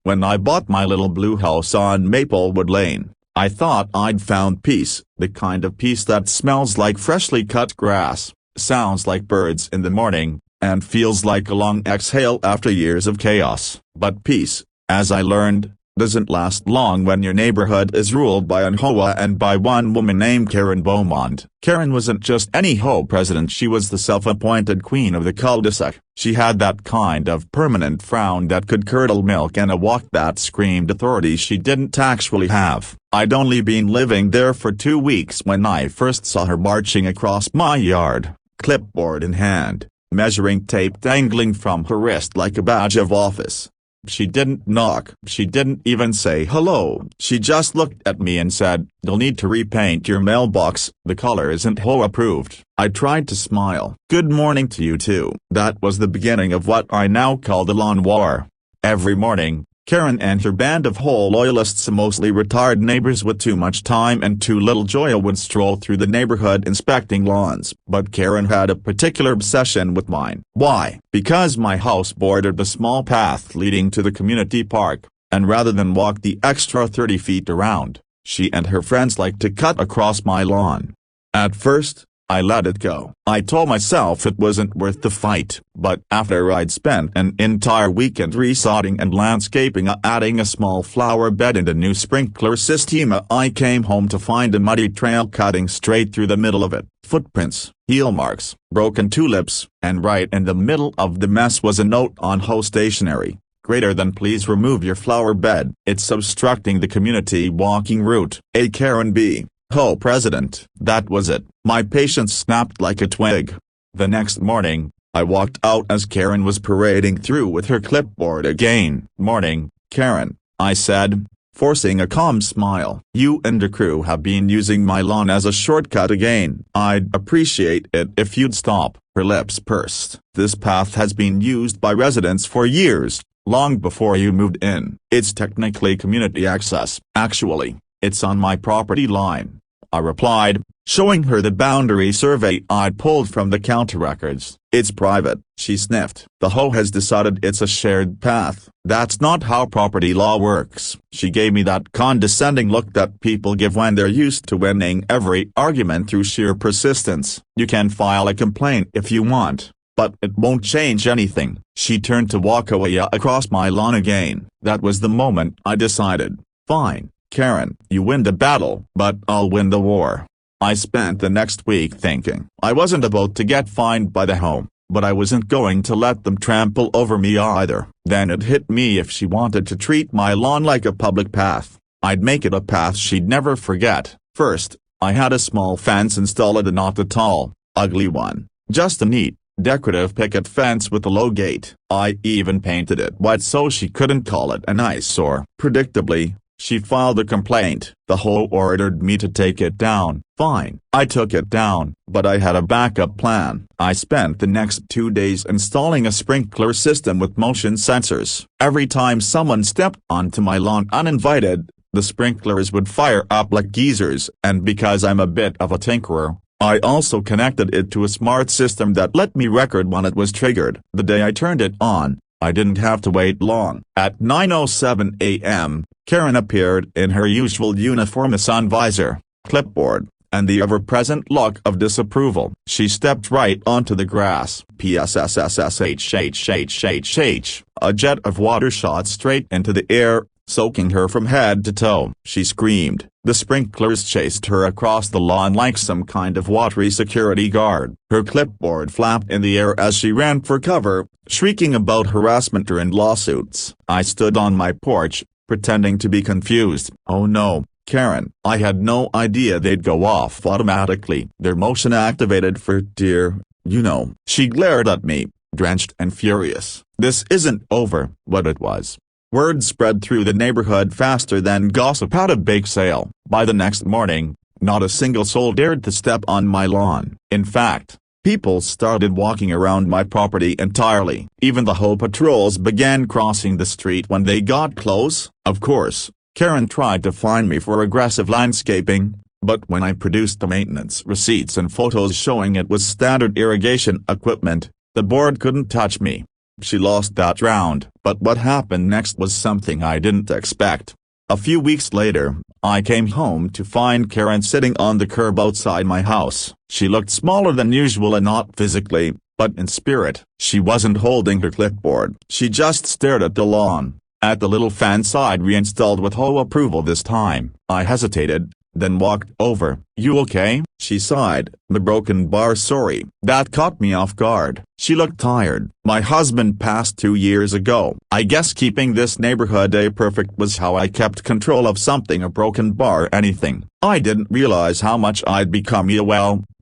When I bought my little blue house on Maplewood Lane, I thought I'd found peace, the kind of peace that smells like freshly cut grass, sounds like birds in the morning, and feels like a long exhale after years of chaos. But peace, as I learned, doesn't last long when your neighborhood is ruled by an HOA and by one woman named Karen Beaumont. Karen wasn't just any HOA president, she was the self-appointed queen of the cul-de-sac. She had that kind of permanent frown that could curdle milk and a walk that screamed authority she didn't actually have. I'd only been living there for 2 weeks when I first saw her marching across my yard, clipboard in hand, measuring tape dangling from her wrist like a badge of office. She didn't knock, she didn't even say hello. She just looked at me and said, "You'll need to repaint your mailbox, the color isn't HOA approved." I tried to smile. "Good morning to you too." That was the beginning of what I now call the lawn war. Every morning, Karen and her band of HOA loyalists, mostly retired neighbors with too much time and too little joy, would stroll through the neighborhood inspecting lawns. But Karen had a particular obsession with mine. Why? Because my house bordered the small path leading to the community park, and rather than walk the extra 30 feet around, she and her friends liked to cut across my lawn. At first, I let it go. I told myself it wasn't worth the fight, but after I'd spent an entire weekend resodding and landscaping, adding a small flower bed and a new sprinkler system, I came home to find a muddy trail cutting straight through the middle of it. Footprints, heel marks, broken tulips, and right in the middle of the mess was a note on HOA stationery. Greater than "Please remove your flower bed. It's obstructing the community walking route. A Karen B. HOA president." That was it. My patience snapped like a twig. The next morning, I walked out as Karen was parading through with her clipboard again. "Morning, Karen," I said, forcing a calm smile. "You and the crew have been using my lawn as a shortcut again. I'd appreciate it if you'd stop." Her lips pursed. "This path has been used by residents for years, long before you moved in. It's technically community access. Actually, it's on my property line," I replied, showing her the boundary survey I'd pulled from the county records. "It's private," she sniffed. "The HOA has decided it's a shared path." "That's not how property law works." She gave me that condescending look that people give when they're used to winning every argument through sheer persistence. "You can file a complaint if you want, but it won't change anything." She turned to walk away across my lawn again. That was the moment I decided, "Fine, Karen, you win the battle, but I'll win the war." I spent the next week thinking I wasn't about to get fined by the HOA, but I wasn't going to let them trample over me either. Then it hit me: if she wanted to treat my lawn like a public path, I'd make it a path she'd never forget. First, I had a small fence installed, a not a tall, ugly one, just a neat, decorative picket fence with a low gate. I even painted it white so she couldn't call it an eyesore. Predictably, she filed a complaint. The HOA ordered me to take it down. Fine. I took it down, but I had a backup plan. I spent the next 2 days installing a sprinkler system with motion sensors. Every time someone stepped onto my lawn uninvited, the sprinklers would fire up like geysers, and because I'm a bit of a tinkerer, I also connected it to a smart system that let me record when it was triggered. The day I turned it on, I didn't have to wait long. At 9:07 a.m., Karen appeared in her usual uniform, a sun visor, clipboard, and the ever-present look of disapproval. She stepped right onto the grass. PSSSSHHHHH. A jet of water shot straight into the air, soaking her from head to toe. She screamed. The sprinklers chased her across the lawn like some kind of watery security guard. Her clipboard flapped in the air as she ran for cover, shrieking about harassment and lawsuits. I stood on my porch, pretending to be confused. "Oh no, Karen." I had no idea they'd go off automatically. "They're motion activated for deer, you know." She glared at me, drenched and furious. This isn't over. What it was. Word spread through the neighborhood faster than gossip at a bake sale. By the next morning, not a single soul dared to step on my lawn. In fact, people started walking around my property entirely. Even the HOA patrols began crossing the street when they got close. Of course, Karen tried to fine me for aggressive landscaping, but when I produced the maintenance receipts and photos showing it was standard irrigation equipment, the board couldn't touch me. She lost that round. But what happened next was something I didn't expect. A few weeks later, I came home to find Karen sitting on the curb outside my house. She looked smaller than usual, and not physically, but in spirit. She wasn't holding her clipboard. She just stared at the lawn, at the little fence I'd reinstalled with HOA approval this time. I hesitated, then walked over. "You okay?" She sighed. "The broken bar, sorry." That caught me off guard. She looked tired. "My husband passed 2 years ago. I guess keeping this neighborhood perfect was how I kept control of something, a broken bar, anything." I didn't realize how much I'd become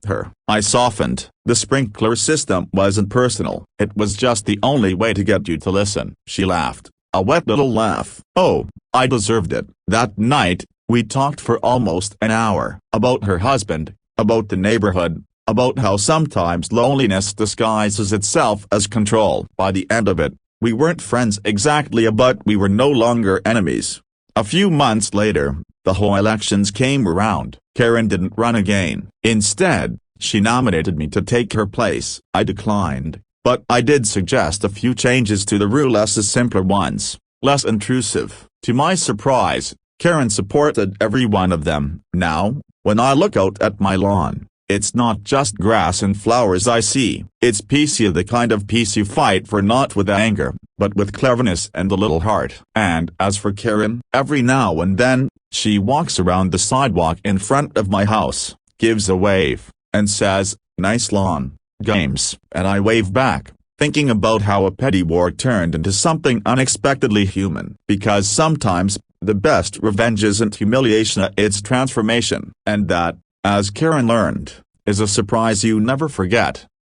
her. I softened. "The sprinkler system wasn't personal. It was just the only way to get you to listen." She laughed. A wet little laugh. "Oh, I deserved it." That night, we talked for almost an hour, about her husband, about the neighborhood, about how sometimes loneliness disguises itself as control. By the end of it, we weren't friends exactly, but we were no longer enemies. A few months later, the HOA elections came around. Karen didn't run again. Instead, she nominated me to take her place. I declined, but I did suggest a few changes to the rule, simpler ones, less intrusive. To my surprise, Karen supported every one of them. Now, when I look out at my lawn, it's not just grass and flowers I see. It's peace, the kind of peace you fight for, not with anger, but with cleverness and a little heart. And as for Karen, every now and then, she walks around the sidewalk in front of my house, gives a wave, and says, "Nice lawn, James." And I wave back, thinking about how a petty war turned into something unexpectedly human. Because sometimes, the best revenge isn't humiliation, it's transformation. And that, as Karen learned, is a surprise you never forget.